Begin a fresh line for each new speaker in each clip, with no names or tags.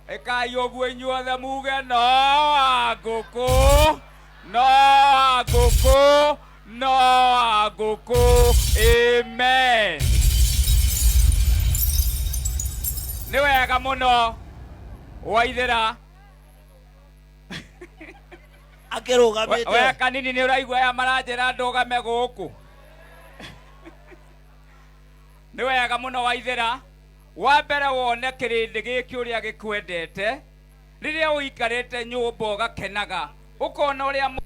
ekai oguo inyuothe muge no Ngũkũ, no Ngũkũ, no Ngũkũ. Amen. Nĩ wega mũno Waithĩra.
Akĩrũgamĩte.
We kanini nĩ ũraigua aya maranjĩra ndũgame gũkũ. Nĩ wega mũno Waithĩra. Wa mbere wone kĩrĩndĩ gĩkĩ ũrĩa gĩkwendete, rĩrĩa ũikarĩte nyũmba ũgakenaga, ũkona ũrĩa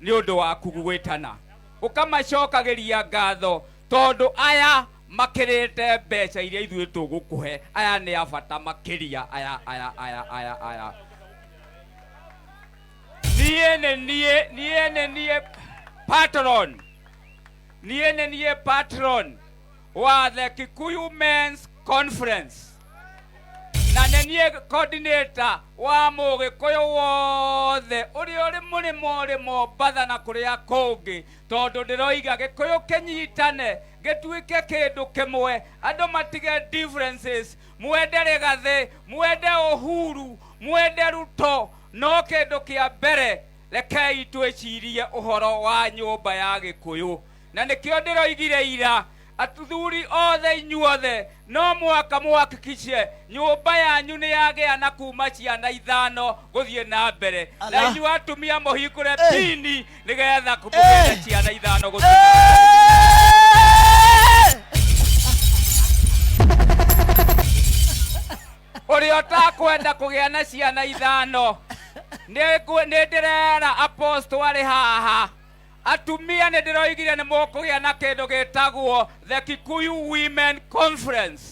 nĩ ũndũ waku gwĩtana, ũkamacokagĩria ngatho tondũ aya makĩrĩte mbeca iria ithuĩ tũgũkũhe. Aya nĩ abata makĩria. Aya niĩ patron, niĩ nĩ patron wa the Kikuyu Men's Conference, na nĩ coordinator wa Mũgĩkũyũ wothe ũrĩa ũrĩ mũrĩmo Mombatha na kũrĩa kũngĩ, tondũ ndĩroiga Gĩkũyũ kĩnyitane gĩtuĩke kĩndũ kĩmwe, andũ matige differences, mwende Rĩgathĩ, mwende Uhuru, mwende Ruto, no kĩndũ kĩa mbere rekei twĩcirie ũhoro wa nyũmba ya Gĩkũyũ. Na nĩkĩo ndĩroigire ira athuri othe inyuothe no mwaka mũhakikishe nyũmba yanyu nĩ yagĩana kuma ciana 5 gũthiĩ na mbere, na inyuĩ atumia mũhingũre pini nĩgetha kũmũgĩra ciana 5 gũthiĩ. Ũrĩa ũtakwenda kũgĩa na ciana 5 nĩ ndĩrera Apostle arĩ haha. Atumia nĩ ndĩroigire nĩ mũkũgĩa na kĩndũ gĩtagwo the Kikuyu Women Conference.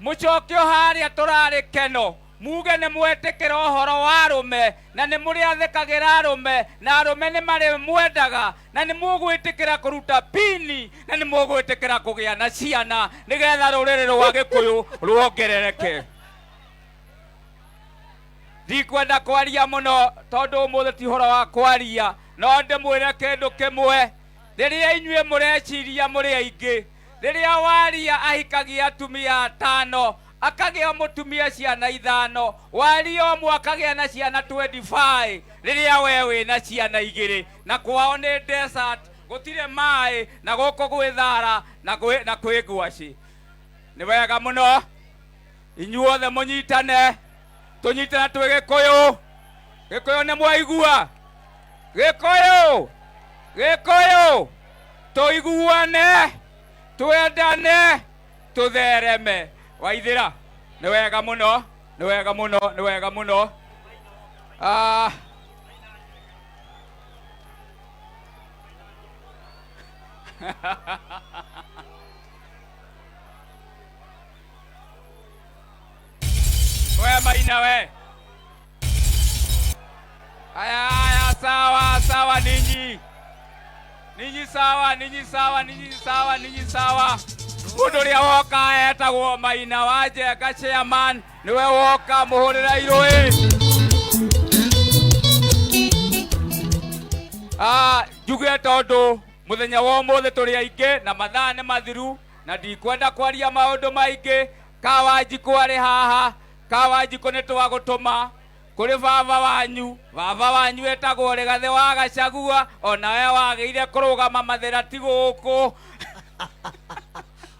Mũcokio harĩa tũrarĩ Keno, muge nĩ mwetĩkĩra ũhoro wa arũme na nĩ mũrĩathĩkagĩra arũme na arũme nĩ marĩ mwendaga, na nĩ mũgwĩtĩkĩra kũruta pini, na nĩ mũgwĩtĩkĩra kũgĩa na ciana nĩgetha rũrĩrĩ rwa Gĩkũyũ ruongerereke. Ndikwenda kwaria mũno tondũ ũmũthĩ ti ũhoro wa kwaria, no ndĩmwĩre kĩndũ kĩmwe. Rĩrĩa inyuĩ mũreciria mũrĩ aingĩ, rĩrĩa Waria ahikagia atumia 5 akagĩa mũtumia ciana 5, Waria ũmwe akagĩa na ciana 25, rĩrĩa we wĩna ciana 2 na kwao nĩ desert, gũtirĩ maĩ na gũkũ gwĩ thara na kwĩ ngwacĩ. Nĩ wega mũno inyuothe mũnyitane, tũnyitana twĩ Gĩkũyũ. Gĩkũyũ nĩ mwaigua? Gĩkũyũ tũiguane, twendane, tũthereme. Waithĩra nĩ wega mũno, nĩ wega mũno, nĩ wega mũno. We Maina we. Aya sawa ninyi sawa. Mũndũ ũrĩa woka etagwo Maina wa Njenga chairman, nĩwe woka mũhũrĩra irũĩ. Njuge tondũ mũthenya wa ũmũthĩ tũrĩ aingĩ na mathaa nĩ mathiru na ndikwenda kwaria maũndũ maingĩ. Kawanjikũ arĩ haha, Kawanjikũ nĩ twagũtũma kũrĩ baba wanyu etagwo Rĩgathĩ wa Gachagua, onawe wagĩire kũrũgama mathĩra ti gũkũ.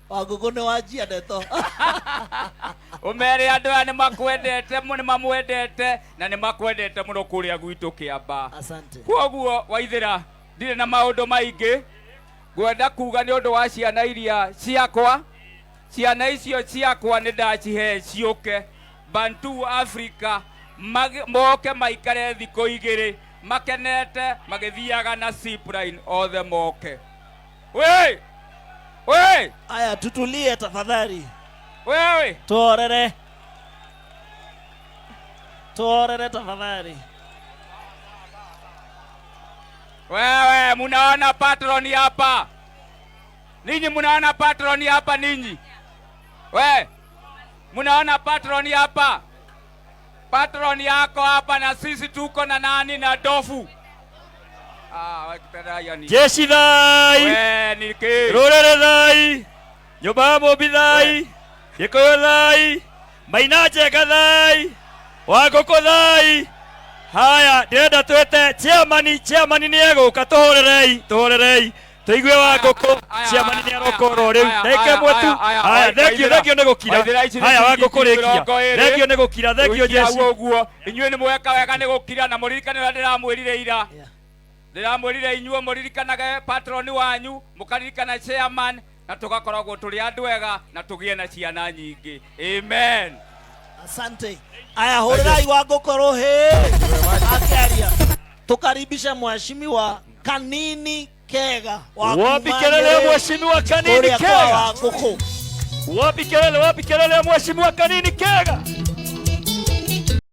Ngũkũ nĩ wanjia ndeto.
Ũmere andũ aya nĩ makwendete, nĩ mamwendete na nĩ makwendete mũno kũrĩa gwitũ Kĩamba.
Asante.
Kwoguo Waithĩra ndirĩ na maũndũ maingĩ, ngwenda kuga nĩ ũndũ wa ciana iria ciakwa. Ciana icio ciakwa nĩ ndacihe ciũke Bantu Africa, moke maikare thikũ 2 makenete magĩthiaga na zipline othe moke. We
Aya tutulie tafadhali.
Wewe
Tuorere tafadhali.
Wewe munaona patroni hapa? Ninyi munaona patroni hapa ninyi? We munaona patroni hapa? Patroni yako hapa na sisi tuko na nani na Dofu.
Jeshi thai,
niki
rũrĩrĩ thai, nyũmba ya Mũmbi thai, Gĩkũyũ thai, Mainaje gathai. Wagoko thai. Haya, ndĩrenda twĩte chairman nĩ egũka tũhũrĩrei. Tũigue Wangũkũ, chairman nĩ arokorwo rĩu. Ndagĩka ĩmwe tu. Haya, thengio nĩ gũkira. Haya, Wangũkũ rĩkia. Thengio nĩ gũkira, thengio Jeshi.
Inyuĩ nĩ mweka wega nĩ gũkira na mũririkane ũrĩa ndĩramwĩrire ira. Ndĩramwĩrire inyuĩ mũririkanage patron wanyu, mũkaririkana chairman, na tũgakoragwo tũrĩ andũ ega na tũgĩe na ciana nyingĩ. Amen.
Asante. Aya, hũrĩrai Wangũkũ rũhĩ. Akĩaria. Tukaribisha mheshimiwa Kanini Kega.
Wapi kelele mheshimiwa Kanini Kega?
Wangũkũ.
Wapi kelele mheshimiwa Kanini Kega?